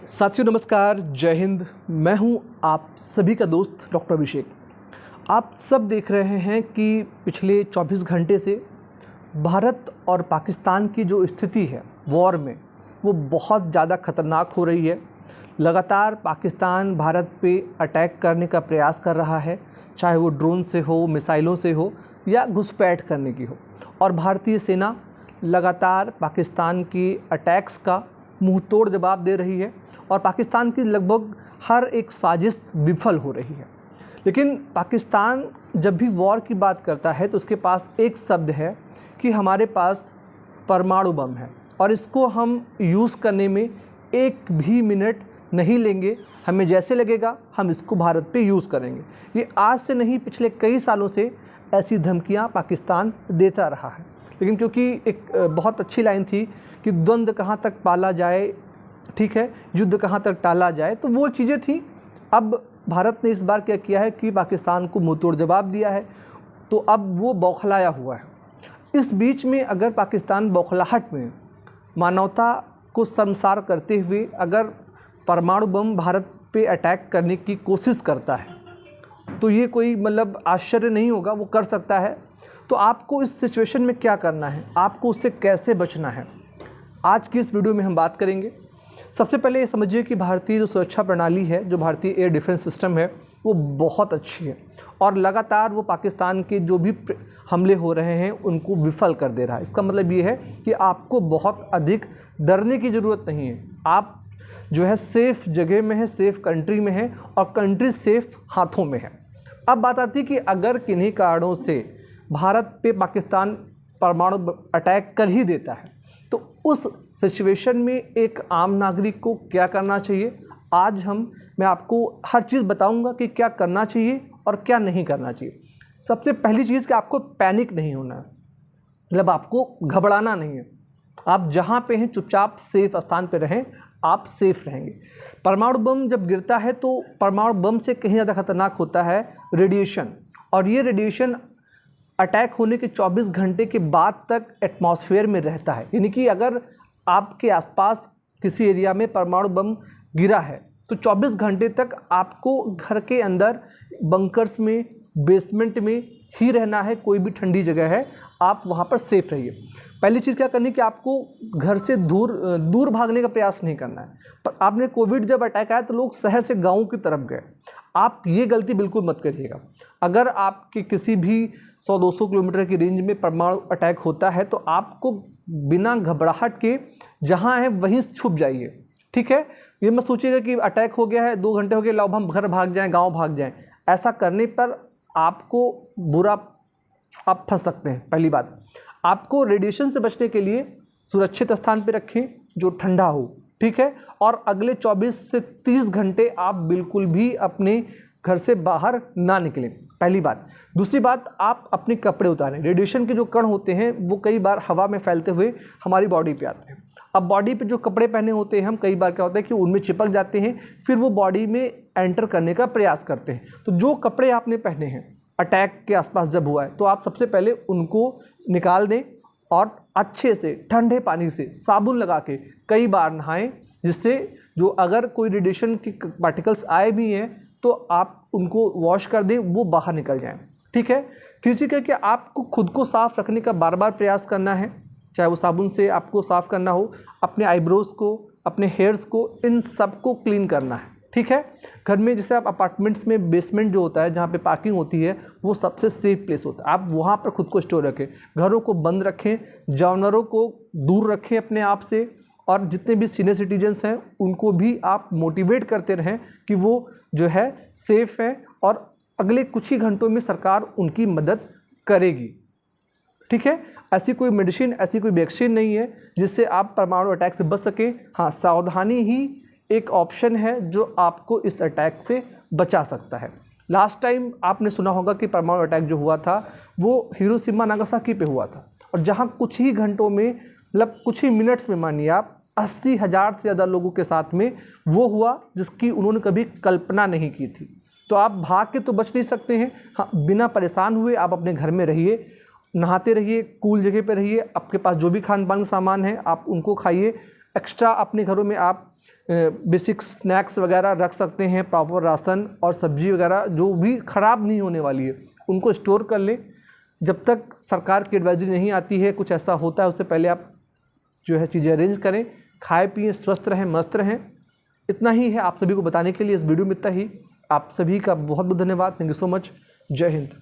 साथियों नमस्कार, जय हिंद। मैं हूं आप सभी का दोस्त डॉक्टर अभिषेक। आप सब देख रहे हैं कि पिछले 24 घंटे से भारत और पाकिस्तान की जो स्थिति है वॉर में, वो बहुत ज़्यादा ख़तरनाक हो रही है। लगातार पाकिस्तान भारत पे अटैक करने का प्रयास कर रहा है, चाहे वो ड्रोन से हो, मिसाइलों से हो या घुसपैठ करने की हो। और भारतीय सेना लगातार पाकिस्तान की अटैक्स का मुंह तोड़ जवाब दे रही है और पाकिस्तान की लगभग हर एक साजिश विफल हो रही है। लेकिन पाकिस्तान जब भी वॉर की बात करता है तो उसके पास एक शब्द है कि हमारे पास परमाणु बम है और इसको हम यूज़ करने में एक भी मिनट नहीं लेंगे। हमें जैसे लगेगा हम इसको भारत पे यूज़ करेंगे। ये आज से नहीं, पिछले कई सालों से ऐसी धमकियां पाकिस्तान देता रहा है। लेकिन क्योंकि एक बहुत अच्छी लाइन थी कि द्वंद्व कहाँ तक पाला जाए, ठीक है, युद्ध कहाँ तक टाला जाए, तो वो चीज़ें थी। अब भारत ने इस बार क्या किया है कि पाकिस्तान को मुंहतोड़ जवाब दिया है, तो अब वो बौखलाया हुआ है। इस बीच में अगर पाकिस्तान बौखलाहट में मानवता को शर्मसार करते हुए अगर परमाणु बम भारत पे अटैक करने की कोशिश करता है तो ये कोई आश्चर्य नहीं होगा, वो कर सकता है। तो आपको इस सिचुएशन में क्या करना है, आपको उससे कैसे बचना है, आज की इस वीडियो में हम बात करेंगे। सबसे पहले ये समझिए कि भारतीय जो सुरक्षा प्रणाली है, जो भारतीय एयर डिफेंस सिस्टम है, वो बहुत अच्छी है और लगातार वो पाकिस्तान के जो भी हमले हो रहे हैं उनको विफल कर दे रहा है। इसका मतलब ये है कि आपको बहुत अधिक डरने की ज़रूरत नहीं है। आप जो है सेफ़ जगह में है, सेफ़ कंट्री में है और कंट्री सेफ़ हाथों में है। अब बात आती है कि अगर किन्हीं कारणों से भारत पे पाकिस्तान परमाणु अटैक कर ही देता है तो उस सिचुएशन में एक आम नागरिक को क्या करना चाहिए। आज मैं आपको हर चीज़ बताऊंगा कि क्या करना चाहिए और क्या नहीं करना चाहिए। सबसे पहली चीज़ कि आपको पैनिक नहीं होना है, आपको घबराना नहीं है। आप जहाँ पे हैं चुपचाप सेफ स्थान पे रहें, आप सेफ रहेंगे। परमाणु बम जब गिरता है तो परमाणु बम से कहीं ज़्यादा खतरनाक होता है रेडिएशन, और ये रेडिएशन अटैक होने के 24 घंटे के बाद तक एटमॉस्फेयर में रहता है। यानी कि अगर आपके आसपास किसी एरिया में परमाणु बम गिरा है तो 24 घंटे तक आपको घर के अंदर बंकर्स में, बेसमेंट में ही रहना है। कोई भी ठंडी जगह है, आप वहाँ पर सेफ रहिए। पहली चीज़ क्या करनी है कि आपको घर से दूर भागने का प्रयास नहीं करना है। पर आपने कोविड जब अटैक आया तो लोग शहर से गाँव की तरफ गए, आप ये गलती बिल्कुल मत करिएगा। अगर आपके किसी भी 100-200 किलोमीटर की रेंज में परमाणु अटैक होता है तो आपको बिना घबराहट के जहाँ है वहीं छुप जाइए, ठीक है। ये मत सोचिएगा कि अटैक हो गया है, 2 घंटे हो गए, लाओ हम घर भाग जाएं, गांव भाग जाएं। ऐसा करने पर आपको आप फंस सकते हैं। पहली बात, आपको रेडिएशन से बचने के लिए सुरक्षित स्थान पर रखें जो ठंडा हो, ठीक है। और अगले 24 से 30 घंटे आप बिल्कुल भी अपने घर से बाहर ना निकलें, पहली बात। दूसरी बात, आप अपने कपड़े उतारें। रेडिएशन के जो कण होते हैं वो कई बार हवा में फैलते हुए हमारी बॉडी पे आते हैं। अब बॉडी पे जो कपड़े पहने होते हैं हम, कई बार क्या होता है कि उनमें चिपक जाते हैं, फिर वो बॉडी में एंटर करने का प्रयास करते हैं। तो जो कपड़े आपने पहने हैं अटैक के आसपास जब हुआ है तो आप सबसे पहले उनको निकाल दें और अच्छे से ठंडे पानी से साबुन लगा के कई बार नहाएं, जिससे जो अगर कोई रेडिएशन की पार्टिकल्स आए भी हैं तो आप उनको वॉश कर दें, वो बाहर निकल जाएं, ठीक है। तीसरी है कि आपको खुद को साफ़ रखने का बार बार प्रयास करना है, चाहे वो साबुन से आपको साफ़ करना हो, अपने आईब्रोज़ को, अपने हेयर्स को, इन सब को क्लीन करना है, ठीक है। घर में जैसे आप अपार्टमेंट्स में बेसमेंट जो होता है जहाँ पे पार्किंग होती है वो सबसे सेफ प्लेस होता है, आप वहाँ पर खुद को स्टोर रखें। घरों को बंद रखें, जानवरों को दूर रखें अपने आप से, और जितने भी सीनियर सिटीजन्स हैं उनको भी आप मोटिवेट करते रहें कि वो जो है सेफ़ है और अगले कुछ ही घंटों में सरकार उनकी मदद करेगी, ठीक है। ऐसी कोई मेडिसिन, ऐसी कोई वैक्सीन नहीं है जिससे आप परमाणु अटैक से बच सकें। हाँ, सावधानी ही एक ऑप्शन है जो आपको इस अटैक से बचा सकता है। लास्ट टाइम आपने सुना होगा कि परमाणु अटैक जो हुआ था वो हिरोशिमा नागासाकी पे हुआ था, और जहाँ कुछ ही घंटों में, कुछ ही मिनट्स में, मानिए आप 80,000 से ज़्यादा लोगों के साथ में वो हुआ जिसकी उन्होंने कभी कल्पना नहीं की थी। तो आप भाग के तो बच नहीं सकते हैं। हाँ, बिना परेशान हुए आप अपने घर में रहिए, नहाते रहिए, कूल जगह पे रहिए, आपके पास जो भी खान पान सामान है आप उनको खाइए। एक्स्ट्रा अपने घरों में आप बेसिक स्नैक्स वगैरह रख सकते हैं, प्रॉपर राशन और सब्जी वगैरह जो भी ख़राब नहीं होने वाली है उनको स्टोर कर लें। जब तक सरकार की एडवाइजरी नहीं आती है, कुछ ऐसा होता है, उससे पहले आप जो है चीज़ें अरेंज करें, खाएं पिएं, स्वस्थ रहें, मस्त रहें। इतना ही है आप सभी को बताने के लिए इस वीडियो में, इतना ही। आप सभी का बहुत बहुत धन्यवाद। Thank you so much. जय हिंद।